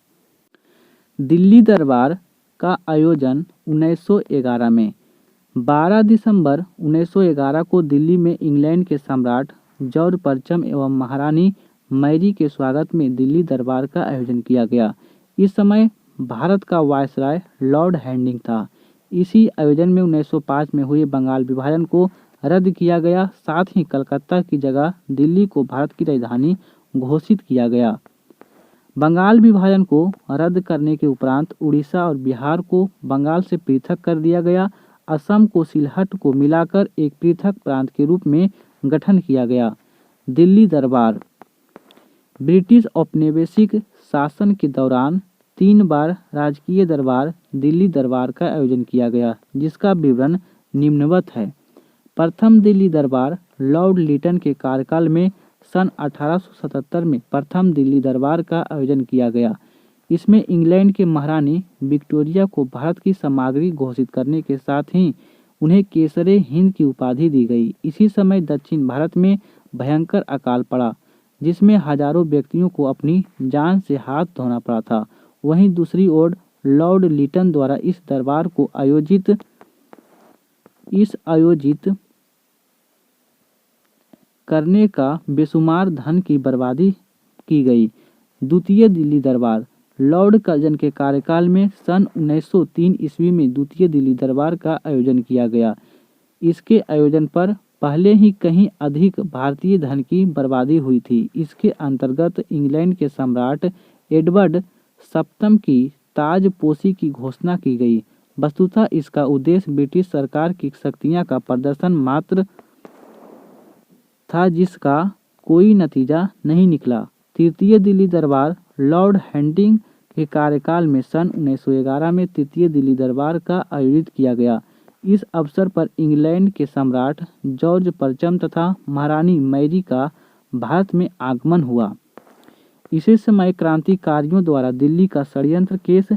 दिल्ली दरबार का आयोजन 1911 में 12 दिसंबर 1911 को दिल्ली में इंग्लैंड के सम्राट जॉर्ज प्रथम एवं महारानी मैरी के स्वागत में दिल्ली दरबार का आयोजन किया गया। इस समय भारत का वायसराय लॉर्ड हैंडिंग था। इसी आयोजन में 1905 में हुए बंगाल विभाजन को रद्द किया गया। साथ ही कलकत्ता की जगह दिल्ली को भारत की राजधानी घोषित किया गया। बंगाल विभाजन को रद्द करने के उपरांत उड़ीसा और बिहार को बंगाल से पृथक कर दिया गया। असम को सिलहट को मिलाकर एक पृथक प्रांत के रूप में गठन किया गया। दिल्ली दरबार ब्रिटिश औपनिवेशिक शासन के दौरान 3 बार राजकीय दरबार दिल्ली दरबार का आयोजन किया गया, जिसका विवरण निम्नवत है। प्रथम दिल्ली दरबार लॉर्ड लिटन के कार्यकाल में सन 1877 में प्रथम दिल्ली दरबार का आयोजन किया गया। इसमें इंग्लैंड के महारानी विक्टोरिया को भारत की सामग्री घोषित करने के साथ ही उन्हें केसरे हिंद की उपाधि दी गई। इसी समय दक्षिण भारत में भयंकर अकाल पड़ा, जिसमें हजारों व्यक्तियों को अपनी जान से हाथ धोना पड़ा था। वहीं दूसरी ओर लॉर्ड लिटन द्वारा इस दरबार को आयोजित करने का बेशुमार धन की बर्बादी की गई। द्वितीय दिल्ली दरबार लॉर्ड कर्जन के कार्यकाल में सन 1903 ईस्वी में द्वितीय दिल्ली दरबार का आयोजन किया गया। इसके आयोजन पर पहले ही कहीं अधिक भारतीय धन की बर्बादी हुई थी। इसके अंतर्गत इंग्लैंड के सम्राट एडवर्ड सप्तम की ताजपोशी की घोषणा की गई। वस्तुतः इसका उद्देश्य ब्रिटिश सरकार की शक्तियां का प्रदर्शन मात्र था, जिसका कोई नतीजा नहीं निकला। तृतीय दिल्ली दरबार लॉर्ड हैंटिंग के कार्यकाल में सन 1911 में तृतीय दिल्ली दरबार का आयोजित किया गया। इस अवसर पर इंग्लैंड के सम्राट जॉर्ज प्रथम तथा महारानी मैरी का भारत में आगमन हुआ। इसी समय क्रांतिकारियों द्वारा दिल्ली का षड्यंत्र केस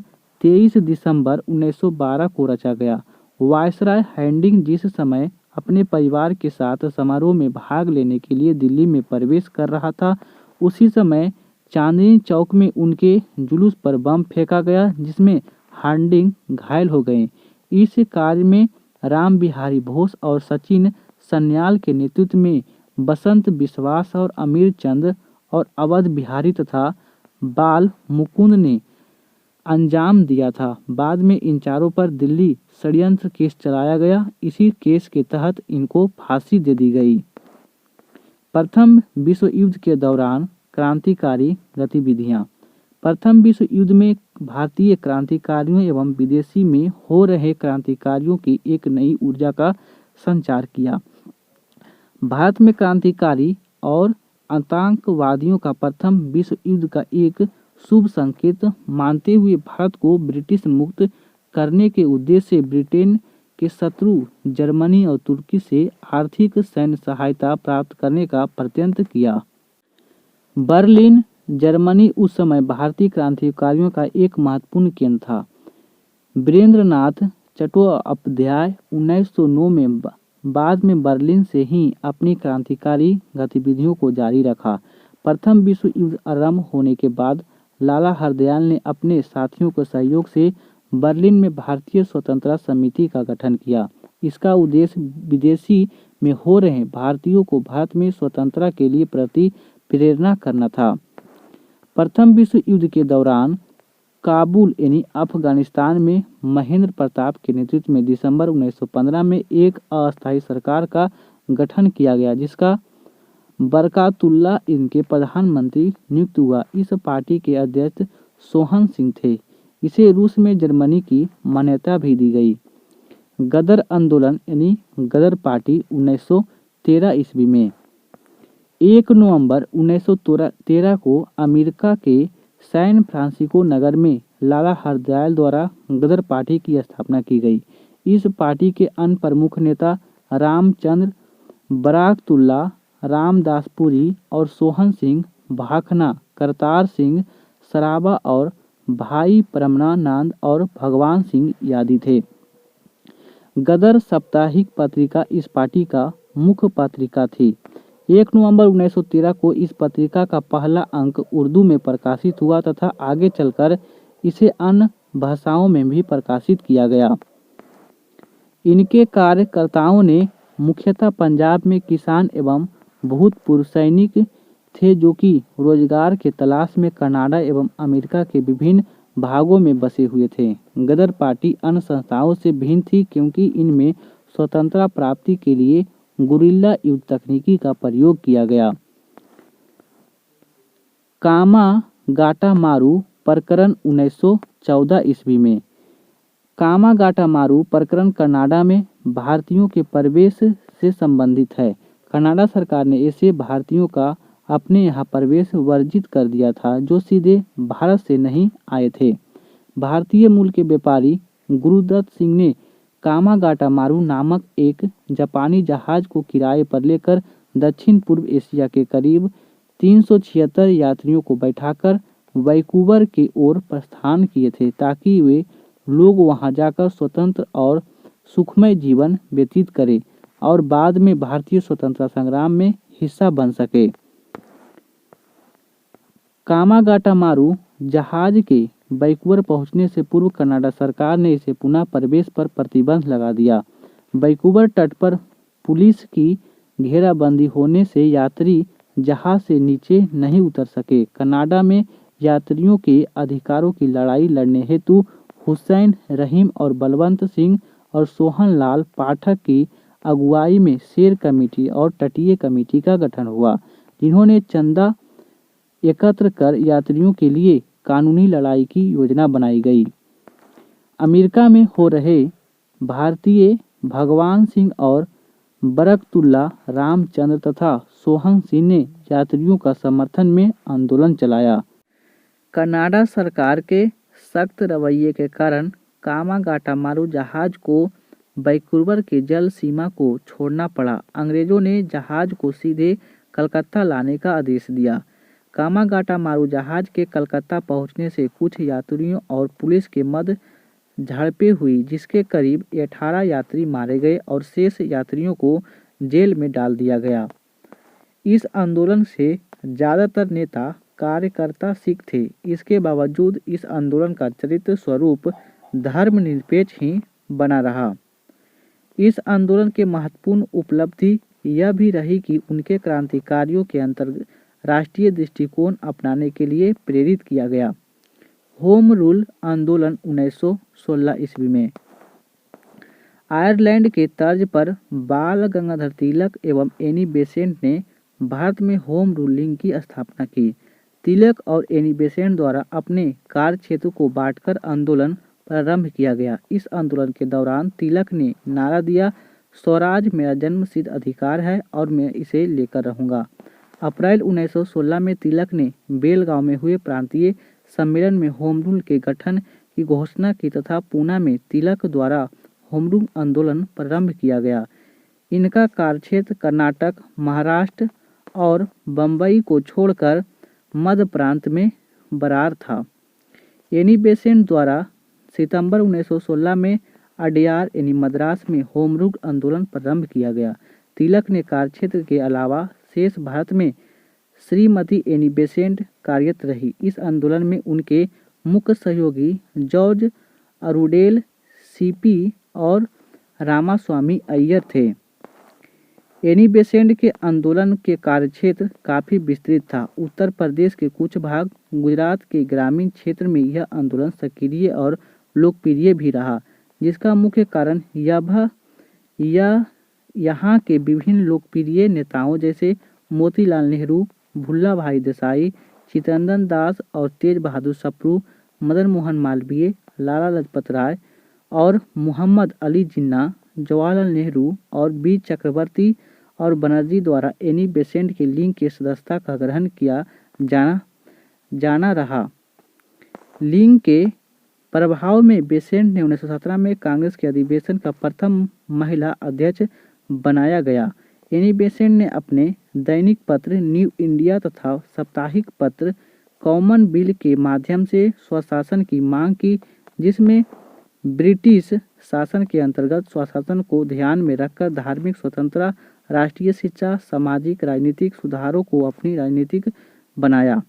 23 दिसंबर 1912 को रचा गया। वायसराय हैंडिंग जिस समय अपने परिवार के साथ समारोह में भाग लेने के लिए दिल्ली में प्रवेश कर रहा था, उसी समय चांदनी चौक में उनके जुलूस पर बम फेंका गया, जिसमें हैंडिंग घायल हो गए। इस कार्य में राम बिहारी बोस और सचिन सन्याल के नेतृत्व में बसंत बिस्वास और अमीर चंद और अवध बिहारी तथा बाल मुकुंद ने अंजाम दिया था। बाद में इन चारों पर दिल्ली षड्यंत्र केस चलाया गया। इसी केस के तहत इनको फांसी दे दी गई। प्रथम विश्व युद्ध के दौरान क्रांतिकारी गतिविधियां। प्रथम विश्व युद्ध में भारतीय क्रांतिकारियों एवं विदेशी में हो रहे क्रांतिकारियों की एक नई ऊर्जा का संचार किया। भारत में क्रांतिकारी और आतंकवादियों का प्रथम विश्व युद्ध का एक शुभ संकेत मानते हुए भारत को ब्रिटिश मुक्त करने के उद्देश्य से ब्रिटेन के शत्रु जर्मनी और तुर्की से आर्थिक सैन्य सहायता प्राप्त करने का प्रयत्न किया। बर्लिन जर्मनी उस समय भारतीय क्रांतिकारियों का एक महत्वपूर्ण केंद्र था। वीरेंद्रनाथ चट्टोपाध्याय 1909 में बाद में बर्लिन से ही अपनी क्रांतिकारी गतिविधियों को जारी रखा। प्रथम विश्व युद्ध आरंभ होने के बाद लाला हरदयाल ने अपने साथियों के सहयोग से बर्लिन में भारतीय स्वतंत्रता समिति का गठन किया। इसका उद्देश्य विदेशी में हो रहे भारतीयों को भारत में स्वतंत्रता के लिए प्रति प्रेरणा करना था। प्रथम विश्व युद्ध के दौरान काबुल यानी अफगानिस्तान में महेंद्र प्रताप के नेतृत्व में दिसंबर 1915 में एक अस्थायी सरकार का गठन किया गया, जिसका बरकातुल्लाह इनके प्रधानमंत्री नियुक्त हुआ। इस पार्टी के अध्यक्ष सोहन सिंह थे। इसे रूस में जर्मनी की मान्यता भी दी गई। गदर आंदोलन यानी गदर पार्टी 1913 ईस्वी में 1 नवंबर 1913 को अमेरिका के सैन फ्रांसिस्को नगर में लाला हरदयाल द्वारा गदर पार्टी की स्थापना की गई। इस पार्टी के अन्य प्रमुख नेता रामचंद्र बरकातुल्लाह, रामदासपुरी और सोहन सिंह भाखना, करतार सिंह सराबा और भाई परमानंद और भगवान सिंह यादी थे। गदर साप्ताहिक पत्रिका इस पार्टी का मुख्य पत्रिका थी। 1 नवंबर 1913 को इस पत्रिका का पहला अंक उर्दू में प्रकाशित हुआ तथा आगे चलकर इसे अन्य भाषाओं में भी प्रकाशित किया गया। इनके कार्यकर्ताओं ने मुख्यतः पंजाब में किसान एवं भूतपूर्व सैनिक थे जो कि रोजगार के तलाश में कनाडा एवं अमेरिका के विभिन्न भागों में बसे हुए थे। गदर पार्टी अन्य संस्थाओं से भिन्न थी क्योंकि इनमें स्वतंत्रता प्राप्ति के लिए गुरिल्ला युद्ध तकनीकी का प्रयोग किया गया। कामा गाटा मारू प्रकरण 1914 ईस्वी में। कामा गाटा मारू प्रकरण कनाडा में भारतीयों के प्रवेश से संबंधित है। कनाडा सरकार ने ऐसे भारतीयों का अपने यहाँ प्रवेश वर्जित कर दिया था जो सीधे भारत से नहीं आए थे। भारतीय मूल के व्यापारी गुरुदत्त सिंह ने कामागाटा मारू नामक एक जापानी जहाज को किराए पर लेकर दक्षिण पूर्व एशिया के करीब 376 यात्रियों को बैठाकर वैंकूवर की ओर प्रस्थान किए थे ताकि वे लोग वहां जाकर स्वतंत्र और सुखमय जीवन व्यतीत करें और बाद में भारतीय स्वतंत्रता संग्राम में हिस्सा बन सके। कामागाटा मारू जहाज के वैंकूवर पहुंचने से पूर्व कनाडा सरकार ने इसे पुनः प्रवेश पर प्रतिबंध लगा दिया। वैंकूवर तट पर पुलिस की घेराबंदी होने से यात्री जहाज से नीचे नहीं उतर सके। कनाडा में यात्रियों के अधिकारों की लड़ाई लड़ने हेतु हुसैन रहीम और बलवंत सिंह और सोहन लाल पाठक की अगुवाई में शेर कमेटी और तटीय कमेटी का गठन हुआ, जिन्होंने चंदा एकत्र कर यात्रियों के लिए कानूनी लड़ाई की योजना बनाई गई। अमेरिका में हो रहे भारतीय भगवान सिंह और बरकतुल्ला रामचंद्र तथा सोहन सिंह ने यात्रियों का समर्थन में आंदोलन चलाया। कनाडा सरकार के सख्त रवैये के कारण कामागाटा मारू जहाज को वैंकूवर के जल सीमा को छोड़ना पड़ा। अंग्रेजों ने जहाज को सीधे कलकत्ता लाने का आदेश दिया। कामागाटा मारू जहाज के कलकत्ता पहुंचने से कुछ यात्रियों और पुलिस के मध्य झड़पें हुई, जिसके करीब 18 यात्री मारे गए और शेष यात्रियों को जेल में डाल दिया गया। इस आंदोलन से ज़्यादातर नेता कार्यकर्ता सिख थे। इसके बावजूद इस आंदोलन का चरित्र स्वरूप धर्मनिरपेक्ष ही बना रहा। इस आंदोलन के महत्वपूर्ण उपलब्धि यह भी रही कि उनके क्रांतिकारियों के अंतर्गत राष्ट्रीय दृष्टिकोण अपनाने के लिए प्रेरित किया गया। होम रूल आंदोलन 1916 ईस्वी में आयरलैंड के तर्ज पर बाल गंगाधर तिलक एवं एनी बेसेंट ने भारत में होम रूलिंग की स्थापना की। तिलक और एनी बेसेंट द्वारा अपने कार्य क्षेत्र को बांटकर आंदोलन प्रारंभ किया गया। इस आंदोलन के दौरान तिलक ने नारा दिया, स्वराज मेरा जन्मसिद्ध अधिकार है और मैं इसे लेकर रहूंगा। अप्रैल 1916 में तिलक ने बेलगांव में हुए प्रांतीय सम्मेलन में होम रूल के गठन की घोषणा की तथा पूना में तिलक द्वारा होम रूल आंदोलन प्रारंभ किया गया। इनका कार्यक्षेत्र कर्नाटक, महाराष्ट्र और बम्बई को छोड़कर मध्य प्रांत में बरार था। एनी बेसेंट द्वारा सितंबर 1916 में अडयार यानी मद्रास में होम रूल आंदोलन प्रारंभ किया गया। तिलक ने कार्यक्षेत्र के अलावा शेष भारत में श्रीमती एनी बेसेंट कार्यरत रही। इस आंदोलन में उनके मुख्य सहयोगी जॉर्ज अरुडेल, सीपी और रामास्वामी अय्यर थे। एनी बेसेंट के आंदोलन के कार्यक्षेत्र काफी विस्तृत था। उत्तर प्रदेश के कुछ भाग, गुजरात के ग्रामीण क्षेत्र में यह आंदोलन सक्रिय और लोकप्रिय भी रहा, जिसका मुख्य कारण यह यहाँ के विभिन्न लोकप्रिय नेताओं जैसे मोतीलाल नेहरू, भुल्ला भाई देसाई, चित्तरंजन दास और तेज बहादुर सप्रू, मदन मोहन मालवीय, लाला लाजपत राय और मोहम्मद अली जिन्ना, जवाहरलाल नेहरू और वीर चक्रवर्ती और बनर्जी द्वारा एनी बेसेंट के लीग की सदस्यता का ग्रहण किया जाना रहा। लीग के प्रभाव में बेसेंट ने 1917 में कांग्रेस के अधिवेशन का प्रथम महिला अध्यक्ष बनाया गया। एनी बेसेंट ने अपने दैनिक पत्र न्यू इंडिया तथा साप्ताहिक पत्र कॉमन बिल के माध्यम से स्वशासन की मांग की, जिसमें ब्रिटिश शासन के अंतर्गत स्वशासन को ध्यान में रखकर धार्मिक स्वतंत्रता, राष्ट्रीय शिक्षा, सामाजिक राजनीतिक सुधारों को अपनी राजनीतिक बनाया।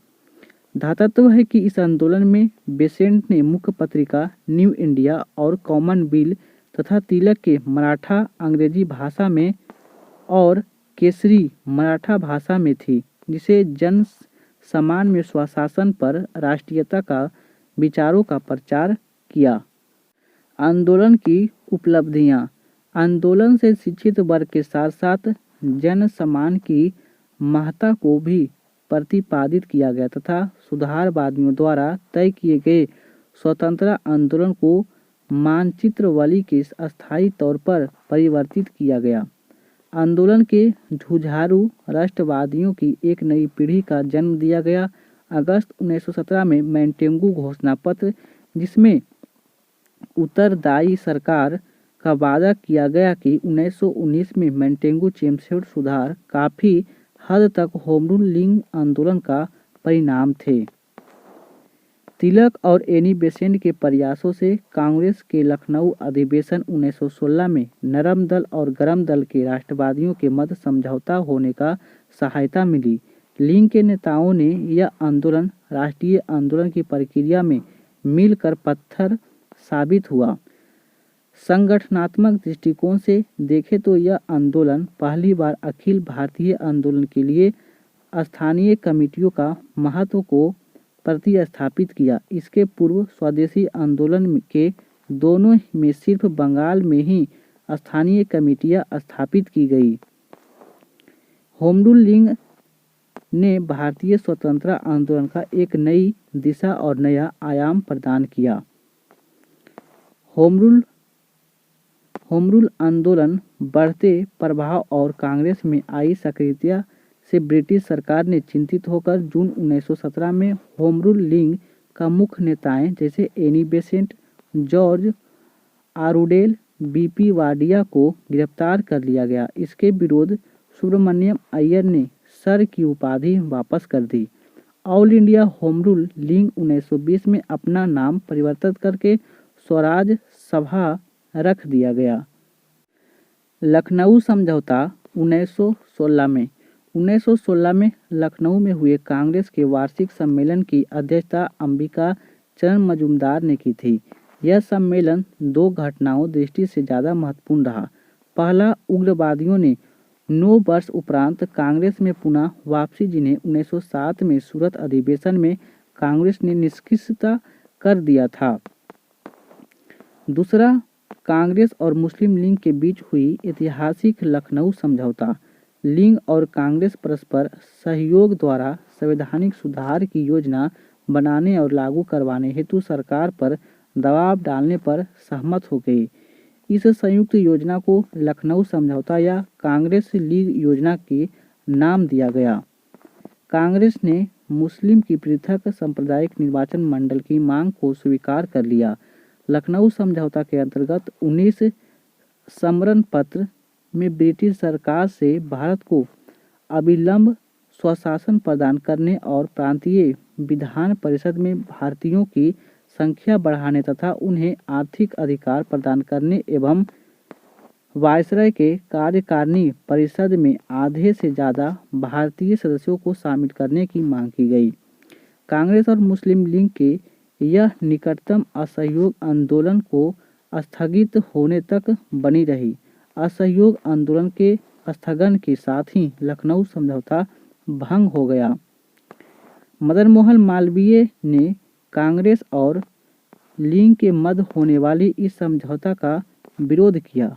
धातत्व है कि इस आंदोलन में बेसेंट ने मुख्य पत्रिका न्यू इंडिया और कॉमन बिल तथा तिलक के मराठा अंग्रेजी भाषा में और केसरी मराठा भाषा में थी, जिसे जन समान में स्वशासन पर राष्ट्रीयता का विचारों का प्रचार किया। आंदोलन की उपलब्धियां। आंदोलन से शिक्षित वर्ग के साथ साथ जन समान की महत्ता को भी प्रतिपादित किया गया तथा सुधारवादियों द्वारा तय किए गए स्वतंत्रता आंदोलन को मानचित्रवली के अस्थायी तौर पर परिवर्तित किया गया। आंदोलन के जुझारू राष्ट्रवादियों की एक नई पीढ़ी का जन्म दिया गया। अगस्त 1917 में मैंटेगू घोषणा पत्र, जिसमें उत्तरदायी सरकार का वादा किया गया कि 1919 में मैंटेगू चेमस्फोर्ड सुधार काफ़ी हद तक होम रूल लीग आंदोलन का परिणाम थे। तिलक और एनी बेसेंट के प्रयासों से कांग्रेस के लखनऊ अधिवेशन 1916 में नरम दल और गरम दल के राष्ट्रवादियों के मध्य समझौता होने का सहायता मिली। लीग के नेताओं ने यह आंदोलन राष्ट्रीय आंदोलन की प्रक्रिया में मिलकर पत्थर साबित हुआ। संगठनात्मक दृष्टिकोण से देखें तो यह आंदोलन पहली बार अखिल भारतीय आंदोलन के लिए स्थानीय कमेटियों का महत्व को प्रतिस्थापित किया। इसके पूर्व स्वदेशी आंदोलन के दोनों में सिर्फ बंगाल में ही स्थानीय कमेटियां स्थापित की गई। होम रूल लीग ने भारतीय स्वतंत्रता आंदोलन का एक नई दिशा और नया आयाम प्रदान किया। होम रूल आंदोलन बढ़ते प्रभाव और कांग्रेस में आई सक्रियता से ब्रिटिश सरकार ने चिंतित होकर जून 1917 में होम रूल लीग का मुख्य नेताएं जैसे Annie Besant, George Arundale, BP Wadia को गिरफ्तार कर लिया गया। इसके विरोध सुब्रमण्यम अय्यर ने सर की उपाधि वापस कर दी। All India home rule league 1920 में अपना नाम परिवर्तित करके स्वराज सभा रख दिया गया। लखनऊ समझौता 1916 में लखनऊ में हुए कांग्रेस के वार्षिक सम्मेलन की अध्यक्षता अंबिका चरण मजूमदार ने की थी। यह सम्मेलन दो घटनाओं दृष्टि से ज़्यादा महत्वपूर्ण रहा। पहला, उग्रवादियों ने 9 वर्ष उपरांत कांग्रेस में पुनः वापसी, जिन्हें 1907 में सूरत अधिवेशन में कांग्रेस ने निष्क्रिय कर दिया था। दूसरा, कांग्रेस और मुस्लिम लीग के बीच हुई ऐतिहासिक लखनऊ समझौता। लीग और कांग्रेस परस्पर सहयोग द्वारा संवैधानिक सुधार की योजना बनाने और लागू करवाने हेतु सरकार पर दबाव डालने पर सहमत हो गई। इस संयुक्त योजना को लखनऊ समझौता या कांग्रेस लीग योजना के नाम दिया गया। कांग्रेस ने मुस्लिम की पृथक सांप्रदायिक निर्वाचन मंडल की मांग को स्वीकार कर लिया। लखनऊ समझौता के अंतर्गत 19 समरण पत्र में ब्रिटिश सरकार से भारत को अविलंब स्वशासन प्रदान करने और प्रांतीय विधान परिषद में भारतीयों की संख्या बढ़ाने तथा उन्हें आर्थिक अधिकार प्रदान करने एवं वायसराय के कार्यकारिणी परिषद में आधे से ज़्यादा भारतीय सदस्यों को शामिल करने की मांग की गई। कांग्रेस और मुस्लिम लीग के यह निकटतम असहयोग आंदोलन को स्थगित होने तक बनी रही। असहयोग आंदोलन के स्थगन के साथ ही लखनऊ समझौता भंग हो गया। मदन मोहन मालवीय ने कांग्रेस और लीग के मध्य होने वाली इस समझौता का विरोध किया।